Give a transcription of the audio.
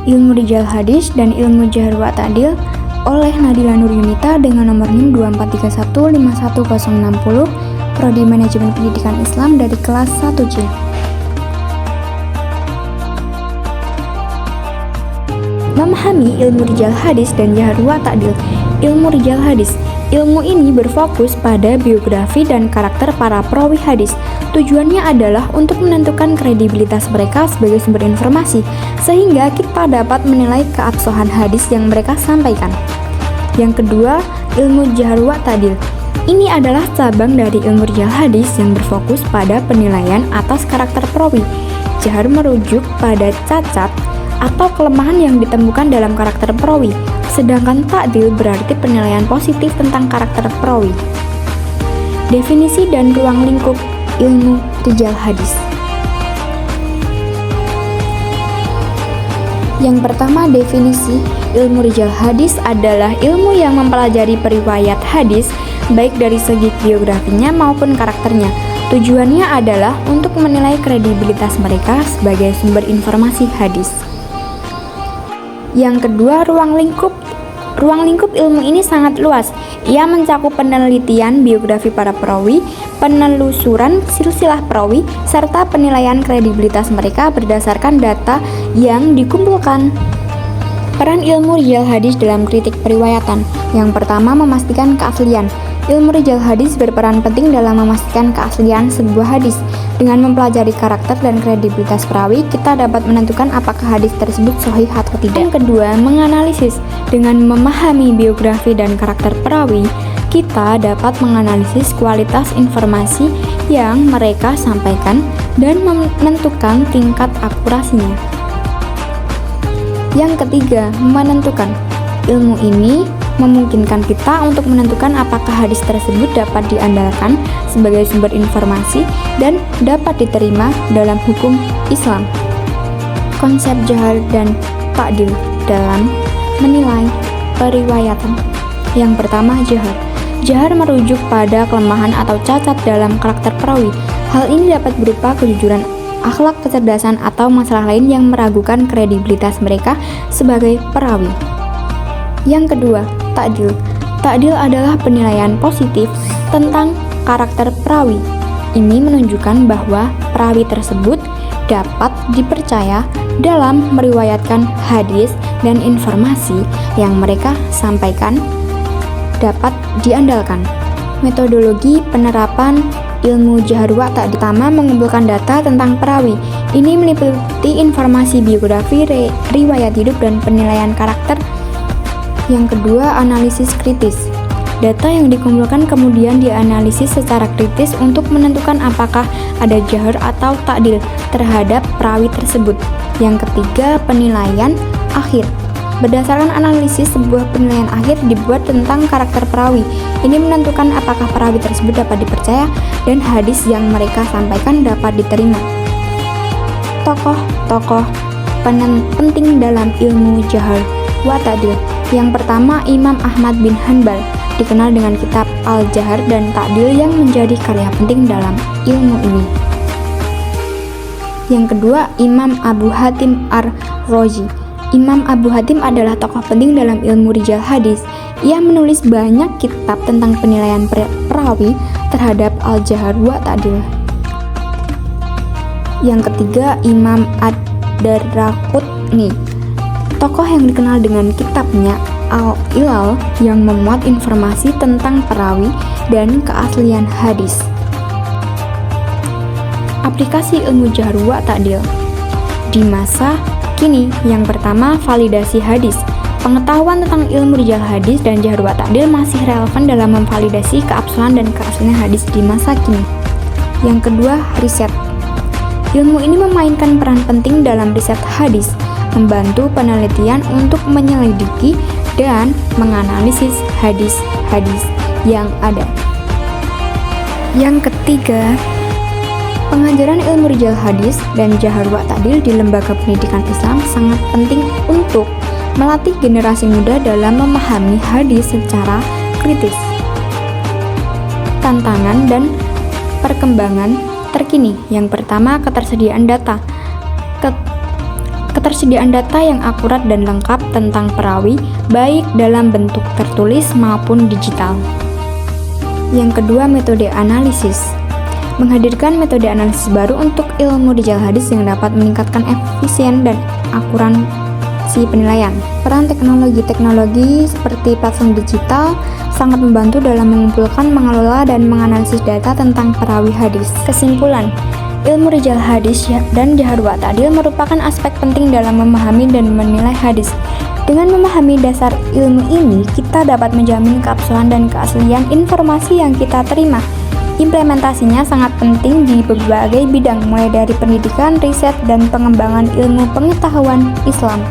Ilmu Rijal Hadis dan Ilmu Jarh wa Ta'dil oleh Nadila Nuryunita dengan nomor NIM 243151060, Prodi Manajemen Pendidikan Islam dari kelas 1C. Memahami ilmu Rijal Hadis dan Jarh wa Ta'dil. Ilmu Rijal Hadis. Ilmu ini berfokus pada biografi dan karakter para perawi hadis. Tujuannya adalah untuk menentukan kredibilitas mereka sebagai sumber informasi, sehingga kita dapat menilai keabsahan hadis yang mereka sampaikan. Yang kedua, ilmu Jarh wa Ta'dil. Ini adalah cabang dari ilmu Rijal Hadis yang berfokus pada penilaian atas karakter perawi. Jarh merujuk pada cacat atau kelemahan yang ditemukan dalam karakter perawi, sedangkan Ta'dil berarti penilaian positif tentang karakter perawi. Definisi dan ruang lingkup ilmu Rijal Hadis. Yang pertama, definisi ilmu Rijal Hadis adalah ilmu yang mempelajari periwayat hadis baik dari segi biografinya maupun karakternya. Tujuannya adalah untuk menilai kredibilitas mereka sebagai sumber informasi hadis. Yang kedua, ruang lingkup. Ruang lingkup ilmu ini sangat luas. Ia mencakup penelitian biografi para perawi, penelusuran silsilah perawi, serta penilaian kredibilitas mereka berdasarkan data yang dikumpulkan. Peran ilmu Rijal Hadis dalam kritik periwayatan. Yang pertama, memastikan keaslian. Ilmu Rijal Hadis berperan penting dalam memastikan keaslian sebuah hadis. Dengan mempelajari karakter dan kredibilitas perawi, kita dapat menentukan apakah hadis tersebut sahih atau tidak. Yang kedua, menganalisis. Dengan memahami biografi dan karakter perawi, kita dapat menganalisis kualitas informasi yang mereka sampaikan dan menentukan tingkat akurasinya. Yang ketiga, menentukan. Ilmu ini memungkinkan kita untuk menentukan apakah hadis tersebut dapat diandalkan sebagai sumber informasi dan dapat diterima dalam hukum Islam. Konsep Jarh dan Ta'dil dalam menilai periwayatan. Yang pertama, Jarh. Jarh merujuk pada kelemahan atau cacat dalam karakter perawi. Hal ini dapat berupa kejujuran akhlak, kecerdasan, atau masalah lain yang meragukan kredibilitas mereka sebagai perawi. Yang kedua, Ta'dil. Ta'dil adalah penilaian positif tentang karakter perawi. Ini menunjukkan bahwa perawi tersebut dapat dipercaya dalam meriwayatkan hadis dan informasi yang mereka sampaikan dapat diandalkan. Metodologi penerapan ilmu Jarh wa Ta'dil. Pertama, mengumpulkan data tentang perawi. Ini meliputi informasi biografi, riwayat hidup, dan penilaian karakter. Yang kedua, analisis kritis. Data yang dikumpulkan kemudian dianalisis secara kritis untuk menentukan apakah ada Jarh atau Ta'dil terhadap perawi tersebut. Yang ketiga, penilaian akhir. Berdasarkan analisis, sebuah penilaian akhir dibuat tentang karakter perawi. Ini menentukan apakah perawi tersebut dapat dipercaya dan hadis yang mereka sampaikan dapat diterima. Tokoh-tokoh penting dalam ilmu Jarh wa Ta'dil. Yang pertama, Imam Ahmad bin Hanbal, dikenal dengan kitab Al-Jarh dan Ta'dil yang menjadi karya penting dalam ilmu ini. Yang kedua, Imam Abu Hatim Ar-Razi. Imam Abu Hatim adalah tokoh penting dalam ilmu Rijal Hadis. Ia menulis banyak kitab tentang penilaian perawi terhadap Al-Jarh wa Ta'dil. Yang ketiga, Imam Ad-Daraqutni, tokoh yang dikenal dengan kitabnya Al-Ilal yang memuat informasi tentang perawi dan keaslian hadis. Aplikasi ilmu Jarh wa Ta'dil di masa kini. Yang pertama, validasi hadis. Pengetahuan tentang ilmu Rijal Hadis dan Jarh wa Ta'dil masih relevan dalam memvalidasi keabsahan dan keaslian hadis di masa kini. Yang kedua, riset. Ilmu ini memainkan peran penting dalam riset hadis, membantu penelitian untuk menyelidiki dan menganalisis hadis-hadis yang ada. Yang ketiga, pengajaran ilmu Rijal Hadis dan Jarh wa Ta'dil di lembaga pendidikan Islam sangat penting untuk melatih generasi muda dalam memahami hadis secara kritis. Tantangan dan perkembangan terkini. Yang pertama, ketersediaan data. ketersediaan data yang akurat dan lengkap tentang perawi, baik dalam bentuk tertulis maupun digital. Yang kedua, metode analisis. Menghadirkan metode analisis baru untuk ilmu rijal hadis yang dapat meningkatkan efisien dan akurasi penilaian. Peran teknologi seperti platform digital sangat membantu dalam mengumpulkan, mengelola, dan menganalisis data tentang perawi hadis. Kesimpulan, ilmu rijal hadis dan jahrul wa ta'dil merupakan aspek penting dalam memahami dan menilai hadis. Dengan memahami dasar ilmu ini, kita dapat menjamin keabsahan dan keaslian informasi yang kita terima. Implementasinya sangat penting di berbagai bidang, mulai dari pendidikan, riset, dan pengembangan ilmu pengetahuan Islam.